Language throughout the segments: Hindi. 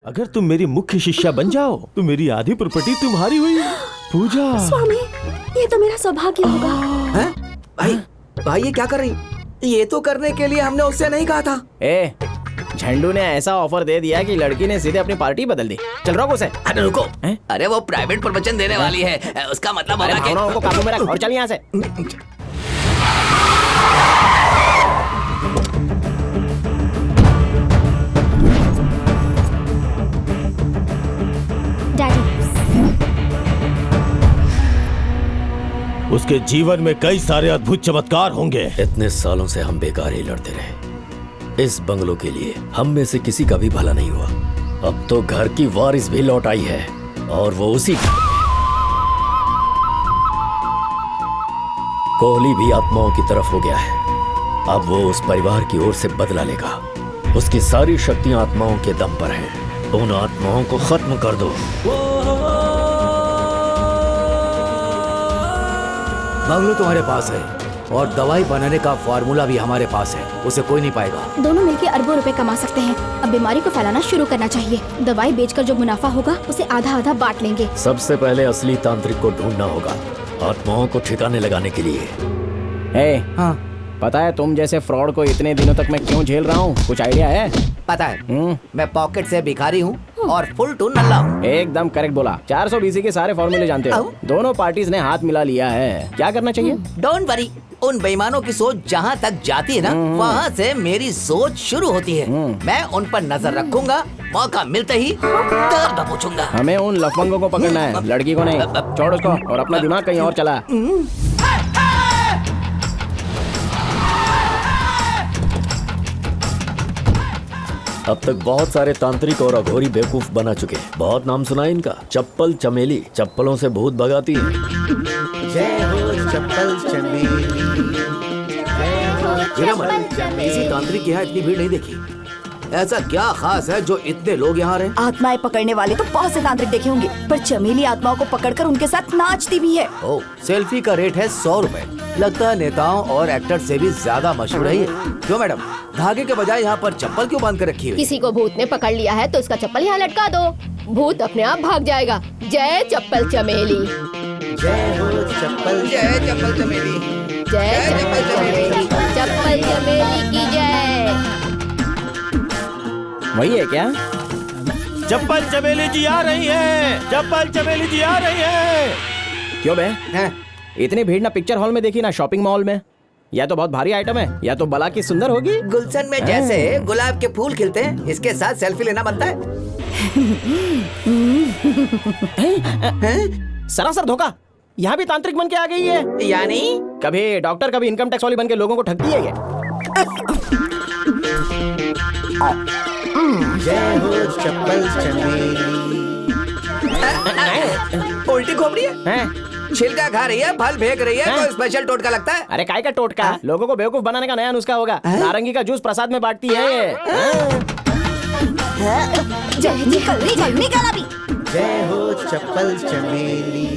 अगर तुम मेरी मुख्य शिष्या बन जाओ तो मेरी आधी प्रॉपर्टी तुम्हारी हुई। पूजा स्वामी, ये तो मेरा सौभाग्य होगा। हैं? भाई भाई ये क्या कर रही? ये तो करने के लिए हमने उससे नहीं कहा था। झंडू ने ऐसा ऑफर दे दिया कि लड़की ने सीधे अपनी पार्टी बदल दी। चल रोक उसे। अरे रुको, अरे वो प्राइवेट प्रवचन देने वाली है, उसका मतलब होगा कि भावनाओं को काबू में रख और चल यहाँ से। उसके जीवन में कई सारे अद्भुत चमत्कार होंगे। इतने सालों से हम बेकार ही लड़ते रहे। इस बंगलों के लिए हम में से किसी का भी भला नहीं हुआ। अब तो घर की वारिस भी लौट आई है और वो उसी घर में। कोहली भी आत्माओं की तरफ हो गया है। अब वो उस परिवार की ओर से बदला लेगा। उसकी सारी शक्तियां आत्माओं के दम पर हैं। उन आत्माओं को खत्म कर दो। बंगलो तुम्हारे पास है और दवाई बनाने का फार्मूला भी हमारे पास है, उसे कोई नहीं पाएगा। दोनों मिलकर अरबों रुपए कमा सकते हैं। अब बीमारी को फैलाना शुरू करना चाहिए। दवाई बेचकर जो मुनाफा होगा उसे आधा आधा बांट लेंगे। सबसे पहले असली तांत्रिक को ढूंढना होगा, आत्माओं को ठिकाने लगाने के लिए। हाँ, पता है तुम जैसे फ्रॉड को इतने दिनों तक मैं क्यों झेल रहा हूँ? कुछ आइडिया है? पता है, मैं पॉकेट से भिखारी हूँ और फुल टू नल्ला हूँ। एकदम करेक्ट बोला। 400 BC के सारे फॉर्मूले जानते हो। दोनों पार्टीज ने हाथ मिला लिया है। क्या करना चाहिए? डोंट वरी, उन बेईमानों की सोच जहाँ तक जाती है ना, वहाँ से मेरी सोच शुरू होती है। मैं उन पर नजर रखूंगा, मौका मिलते ही दर्द पूछूंगा। हमें उन लफंगों को पकड़ना है, लड़की को नहीं। छोड़ उसको और अपना दिमाग कहीं और चला। अब तक बहुत सारे तांत्रिक और अघोरी बेवकूफ बना चुके हैं। बहुत नाम सुना है इनका। चप्पल चमेली, चप्पलों से भूत भगाती है। जय हो चप्पल चमेली, किसी तांत्रिक के यहाँ इतनी भीड़ नहीं देखी। ऐसा क्या खास है जो इतने लोग यहाँ रहे? आत्माएं पकड़ने वाले तो बहुत से तांत्रिक देखे होंगे, पर चमेली आत्माओं को पकड़कर उनके साथ नाचती भी है। ओह, सेल्फी का रेट है 100 रुपए। लगता है नेताओं और एक्टर से भी ज्यादा मशहूर है ये। क्यों मैडम, धागे के बजाय यहाँ पर चप्पल क्यों बांध कर रखी है? किसी को भूत ने पकड़ लिया है तो उसका चप्पल यहाँ लटका दो, भूत अपने आप भाग जाएगा। जय चप्पल चमेली। जय हो चप्पल, जय चप्पल चमेली, जय चप्पल चमेली, चप्पल चमेली की जय। वही है क्या? चप्पल चमेली जी आ रही है, चप्पल चमेली जी आ रही है। क्यों बे? इतनी भीड़ ना पिक्चर हॉल में देखी ना शॉपिंग मॉल में। या तो बहुत भारी आइटम है या तो बला की सुंदर होगी। गुलशन में जैसे गुलाब के फूल खिलते हैं, इसके साथ सेल्फी लेना बनता है। सरासर धोखा। यहाँ भी तांत्रिक बन के आ गई है। यानी कभी डॉक्टर कभी इनकम टैक्स वाली बन के लोगों को ठगती है ये। जय हो चप्पल चमेली। उल्टी खोपड़ी है? छिलका खा रही है, फल फेंक रही है, कोई स्पेशल टोटका लगता है? अरे काय का टोटका? लोगों को बेवकूफ बनाने का नया नुस्खा होगा। नारंगी का जूस प्रसाद में बांटती है ये। निकल अभी। जय हो चप्पल चमेली,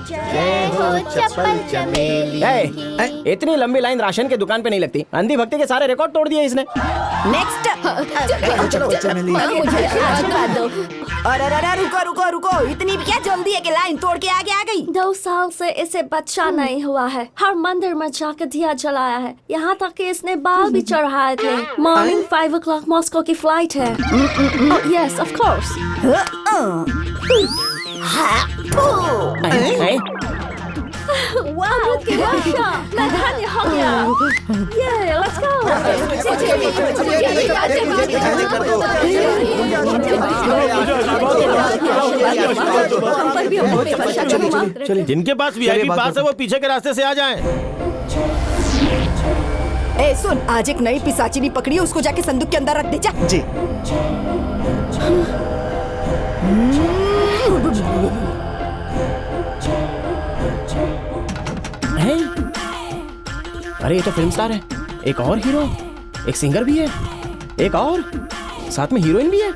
जय हो चप्पल चमेली। इतनी लंबी लाइन राशन के दुकान पे नहीं लगती। अंधी भक्ति के सारे रिकॉर्ड तोड़ दिए इसने। नेक्स्ट। अरे रुको रुको, इतनी क्या जल्दी है कि लाइन तोड़ के आगे आ गई? 2 साल से इसे बच्चा नहीं हुआ है। हर मंदिर में जाकर दिया जलाया है, यहाँ तक कि इसने बाल भी चढ़ाए थे। मॉर्निंग 5 o'clock मॉस्को की फ्लाइट है। Yes of course. वाह, मैं धन्य हो गया। ये लेट्स गो। जिनके पास VIP पास है वो पीछे के रास्ते से आ जाएं। ए सुन, आज एक नई पिशाचिनी पकड़ी है, उसको जाके संदूक के अंदर रख दे जा। जी। अरे ये तो फिल्म स्टार है। एक और हीरो, एक सिंगर भी है, एक और साथ में हीरोइन भी है।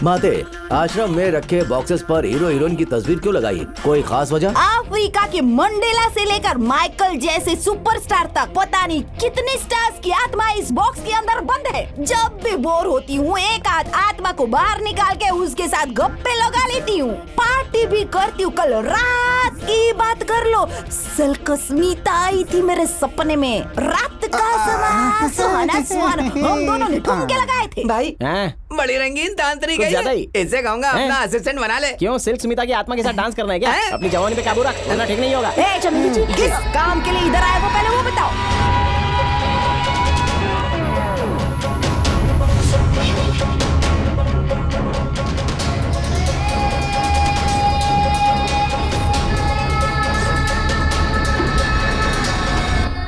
माते, आश्रम में रखे बॉक्सेस पर हीरो हीरोइन की तस्वीर क्यों लगाई है? कोई खास वजह? आप अमेरिका के मंडेला से लेकर माइकल जैसे सुपरस्टार तक पता नहीं कितने स्टार्स की आत्मा इस बॉक्स के अंदर बंद है। जब भी बोर होती हूँ एक आध आत्मा को बाहर निकाल के उसके साथ गप्पे लगा लेती हूँ, पार्टी भी करती हूँ। कल रात की बात कर लो, स्मिता आई थी मेरे सपने में। रात का समय सुहाना सुहाना, हम दोनों ने ठुमके लगाए थे। भाई हैं? बड़ी रंगीन तांत्रिक कुछ है ज्यादा ये। ही। इससे कहूँगा हैं? अपना असिस्टेंट बना ले। क्यों सिल्क स्मिता की आत्मा के साथ डांस करना है क्या? हैं? अपनी जवानी पे काबू रख, वरना ठीक नहीं होगा। ए चमेली जी, किस काम के लिए इधर आए वो पहले वो बताओ।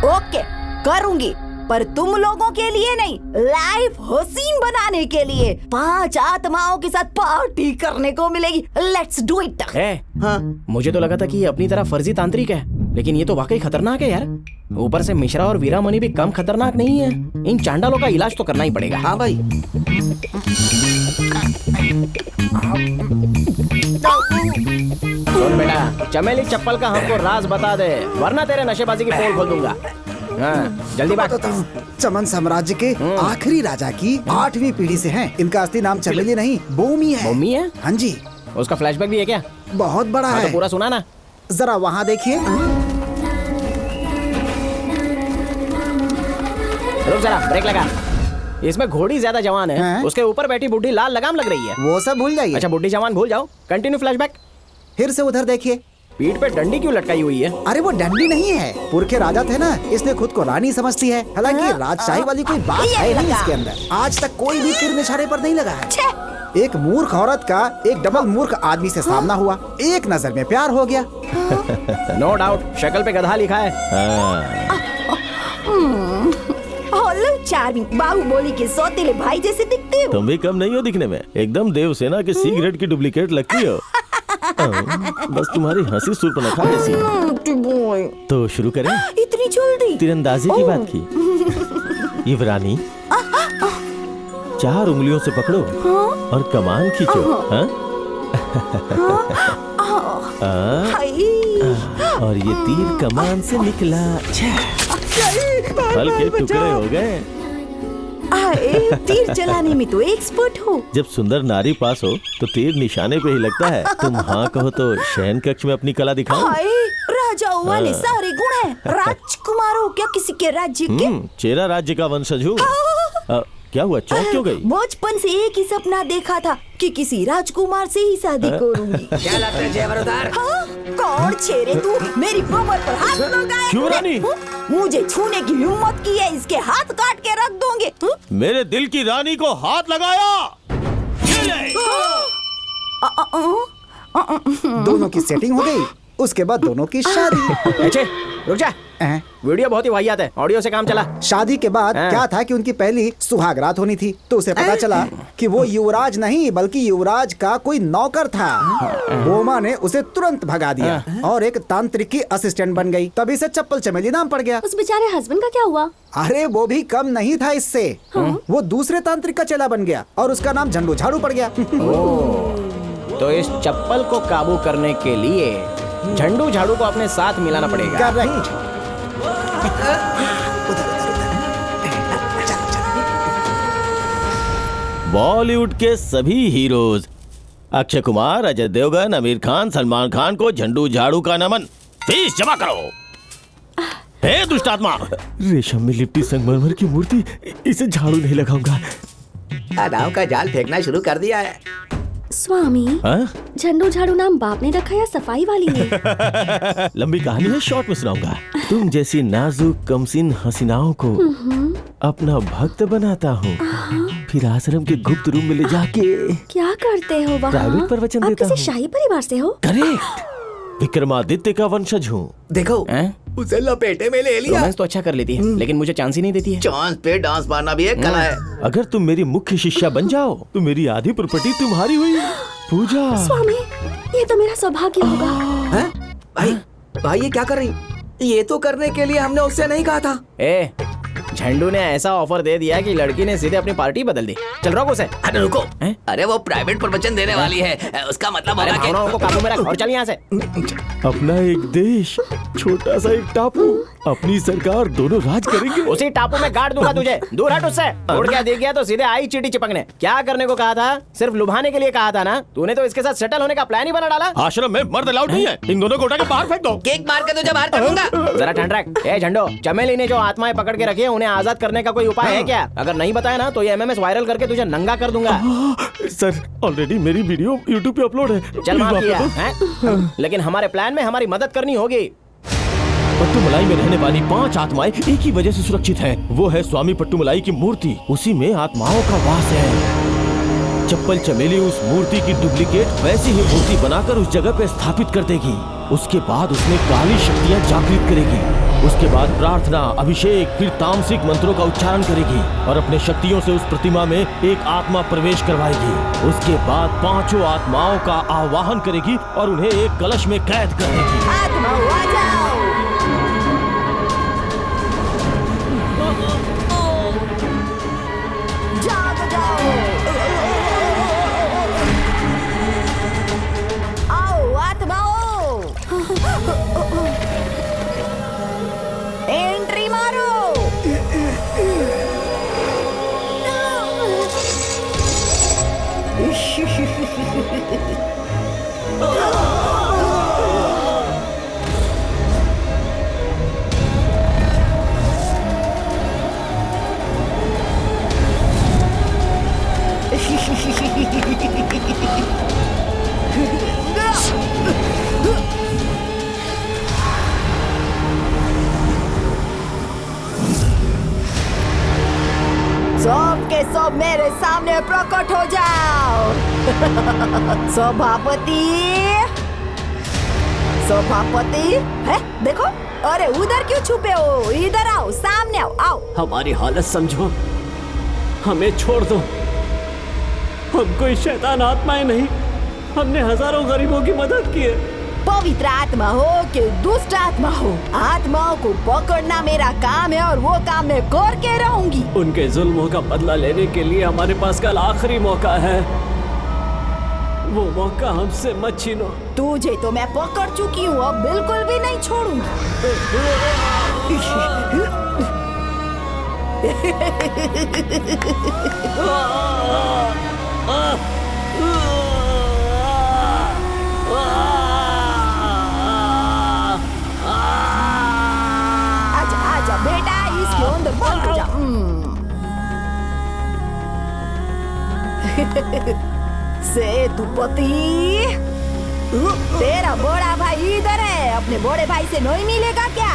ओके करूंगी, पर तुम लोगों के लिए नहीं, लाइफ हसीन बनाने के लिए 5 आत्माओं के साथ पार्टी करने को मिलेगी। Let's do it. हाँ, मुझे तो लगा था कि ये अपनी तरह फर्जी तांत्रिक है, लेकिन ये तो वाकई खतरनाक है यार। ऊपर से मिश्रा और वीरामणि भी कम खतरनाक नहीं है। इन चांडालों का इलाज तो करना ही पड़ेगा। हाँ भाई। सुन बेटा, चमेली चप्पल का हमको राज बता दे, वरना तेरे नशेबाजी की पोल खोल दूंगा। हाँ, जल्दी बात। चमन साम्राज्य के आखिरी राजा की 8वीं पीढ़ी से हैं। इनका असली नाम चमेली नहीं बोमी है। बोमी है? हाँ जी। उसका फ्लैशबैक भी है क्या? बहुत बड़ा हाँ, है। तो पूरा सुना ना। जरा वहाँ देखिए। रुक जरा, ब्रेक लगा। इसमें घोड़ी ज्यादा जवान है, हैं? उसके ऊपर बैठी बुढ़ी लाल लगाम लग रही है। वो सब भूल जाइए। अच्छा, बुढ़ी जवान भूल जाओ, कंटिन्यू फ्लैशबैक। फिर से उधर देखिए। पीठ पे डंडी क्यों लटकाई हुई है? अरे वो डंडी नहीं है, पुरखे राजा थे ना, इसने खुद को रानी समझती है। हालांकि राजशाही वाली कोई बात है नहीं इसके अंदर। आज तक कोई भी तीर निशाने पर नहीं लगा है। एक मूर्ख औरत का एक डबल मूर्ख आदमी से सामना हुआ, एक नजर में प्यार हो गया। नो डाउट, शक्ल पे गधा लिखा है। हेलो चार्मिंग, बाहुबली के सौतेले भाई जैसे दिखते हो। तुम भी कम नहीं हो दिखने में, एकदम देवसेना के सिगरेट की डुप्लीकेट लगती हो। बस तुम्हारी हंसी सूर्पनखा जैसी है। तो शुरू करें? इतनी जल्दी? तीरंदाजी की बात की। युवरानी, 4 उंगलियों से पकड़ो और कमान खींचो। और ये तीर कमान से निकला, फल के टुकड़े हो गए। तीर चलाने में तो एक्सपर्ट हो। जब सुंदर नारी पास हो तो तीर निशाने पे ही लगता है। तुम हाँ कहो तो शयन कक्ष में अपनी कला दिखाओ। हाय, राजाओं वाले सारे गुण हैं। राजकुमार हो क्या किसी के राज्य के? चेरा राज्य का वंशज हूँ। क्या हुआ, चौंक क्यों गई? बचपन से एक ही सपना देखा था कि किसी राजकुमार से ही शादी करूंगी। क्या लगता है जेवरदार? हाँ? कौन छेरे तू? मेरी कमर पर हाथ लगाया क्यों रानी? मुझे छूने की हिम्मत की है, इसके हाथ काट के रख दोगे। मेरे दिल की रानी को हाथ लगाया। ये ले। दोनों की सेटिंग हो गई, उसके बाद दोनों की शादी। अच्छे, रुक जा। वीडियो बहुत ही वाहियात है, ऑडियो से काम चला। शादी के बाद क्या था कि उनकी पहली सुहागरात होनी थी, तो उसे पता चला कि वो युवराज नहीं बल्कि युवराज का कोई नौकर था। बोमा ने उसे तुरंत भगा दिया और एक तांत्रिक की असिस्टेंट बन गई। तभी से चप्पल चमेली नाम पड़ गया। उस बेचारे हस्बैंड का क्या हुआ? अरे वो भी कम नहीं था इससे। वो दूसरे तांत्रिक का चेला बन गया और उसका नाम झंडू झाड़ू पड़ गया। तो इस चप्पल को काबू करने के लिए झंडू झाड़ू को अपने साथ मिलाना पड़ेगा। करेक्ट। बॉलीवुड के सभी हीरोज अक्षय कुमार, अजय देवगन, आमिर खान, सलमान खान को झंडू झाड़ू का नमन। फीस जमा करो। हे दुष्टात्मा, रेशम में लिपटी संगमरमर की मूर्ति, इसे झाड़ू नहीं लगाऊंगा। अदाओं का जाल फेंकना शुरू कर दिया है। स्वामी, झंडू झाड़ू नाम बाप ने रखा या सफाई वाली ने? लंबी कहानी है, शॉर्ट में सुनाऊंगा। तुम जैसी नाजुक कमसिन हसीनाओं को अपना भक्त बनाता हूँ, फिर आश्रम के गुप्त रूम में ले जाके क्या करते हो वहाँ? प्राइवेट प्रवचन आप देता किसी हूँ। शाही परिवार से हो? करेक्ट, विक्रमादित्य का वंशज हूँ। देखो, उसे लपेटे में ले लिया। रोमांस तो अच्छा कर लेती है, लेकिन मुझे चांस ही नहीं देती है। चांस पे डांस मारना भी एक कला है। अगर तुम मेरी मुख्य शिष्या बन जाओ तो मेरी आधी प्रॉपर्टी तुम्हारी हुई। पूजा। स्वामी, ये तो मेरा सौभाग्य होगा। हैं? भाई, भाई ये क्या कर रही? ये तो करने के लिए हमने उससे नहीं कहा था। झंडू ने ऐसा ऑफर दे दिया कि लड़की ने सीधे अपनी पार्टी बदल दी। चल रोक उसे। अरे रुको, हैं? अरे वो प्राइवेट प्रवचन देने वाली है, उसका मतलब अरे होगा कि भावनाओं को काबू में रख और चल यहाँ से। अपना एक देश, छोटा सा एक टापू, अपनी सरकार, दोनों राज करेंगे। उसी टापू में गाड़ दूंगा तुझे, दूर हट उससे। उड़ क्या देख गया तो सीधे आई चींटी चिपकने। क्या करने को कहा था? सिर्फ लुभाने के लिए कहा था ना? तूने तो इसके साथ सेटल होने का प्लान ही बना डाला। आश्रम में मर्द अलाउड नहीं है, इन दोनों को उठा के बाहर फेंक दो। केक मार के तुझे बाहर कर दूंगा। जरा ठंड रख। ए झंडो, चमेली ने जो आत्माएं पकड़ के रखी है उन्हें आजाद करने का कोई उपाय है क्या? अगर नहीं बताया ना तो ये MMS वायरल करके तुझे नंगा कर दूंगा। सर, ऑलरेडी मेरी वीडियो YouTube पे अपलोड है। चल प्लीज माफ माफ किया कर दो। हैं? लेकिन हमारे प्लान में हमारी मदद करनी होगी। पट्टुमलाई में रहने वाली 5 आत्माएं एक ही वजह से सुरक्षित हैं। वो है स्वामी पट्टुमलाई की मूर्ति, उसी में आत्माओं का वास है। चप्पल चमेली उस मूर्ति की डुप्लीकेट वैसी ही मूर्ति बनाकर उस जगह पे स्थापित कर देगी। उसके बाद उसमें काली शक्तियां जागृत करेगी। उसके बाद प्रार्थना, अभिषेक, फिर तामसिक मंत्रों का उच्चारण करेगी और अपने शक्तियों से उस प्रतिमा में एक आत्मा प्रवेश करवाएगी। उसके बाद 5 आत्माओं का आवाहन करेगी और उन्हें एक कलश में कैद कर देगी। आत्माओं आ जाओ। जाग जाओ। आओ आत्माओं, एंट्री मारो। सब के सब मेरे सामने प्रकट हो जाओ। सभापति, सभापति है, देखो। अरे उधर क्यों छुपे हो? इधर आओ, सामने आओ, आओ। हमारी हालत समझो, हमें छोड़ दो। हम कोई शैतान आत्माएं नहीं, हमने हजारों गरीबों की मदद की है। पवित्र आत्मा हो कि दुष्ट आत्मा हो, आत्माओं को पकड़ना मेरा काम है और वो काम मैं करके रहूंगी। उनके जुल्मों का बदला लेने के लिए हमारे पास कल आखिरी मौका है। वो मौका हमसे मत छीनो। तुझे तो मैं पकड़ चुकी हूँ, अब बिल्कुल भी नहीं छोड़ूंगी। आजा आजा बेटा, इसके अंदर बंद हो जा। सेतुपति, तेरा बड़ा भाई इधर है, अपने बड़े भाई से नहीं मिलेगा क्या?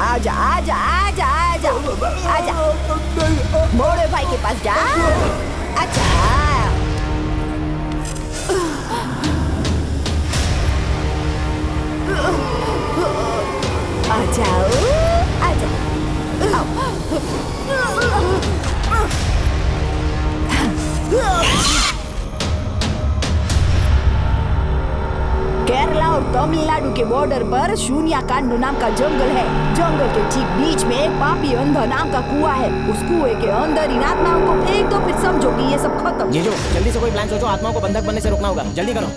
आजा आजा आजा आजा आजा, बड़े भाई के पास जा। अच्छा, आ जाओ, आ जाओ। केरला और तमिलनाडु के बॉर्डर पर शून्यकांड नाम का जंगल है। जंगल के ठीक बीच में एक पापी अंधा नाम का कुआं है। उस कुएं के अंदर इन आत्माओं को फेंक दो, फिर समझो कि ये सब खत्म। जीजू, जल्दी से कोई प्लान सोचो, आत्माओं को बंधक बनने से रोकना होगा। जल्दी करो।